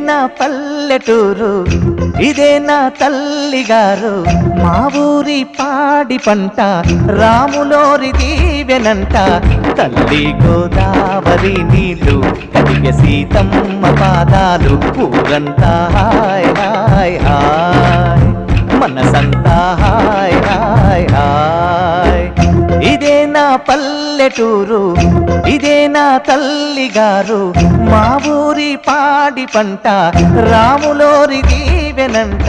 నా పల్లెటూరు, ఇదే నా తల్లిగారు. మా ఊరి పాడి పంట రాములోరి దీవెనంట. తల్లి గోదావరి నీళ్ళు కడిగే సీతమ్మ పాదాలు. ఊరంతా హాయ్ హాయ్ హాయ్, మనసంతా హాయ్ హాయ్ హాయ్. ఇదే నా పల్లెటూరు, ఇదే నా తల్లిగారు. మా ఊరి పాడి పంట రాములోరి దీవెనంట.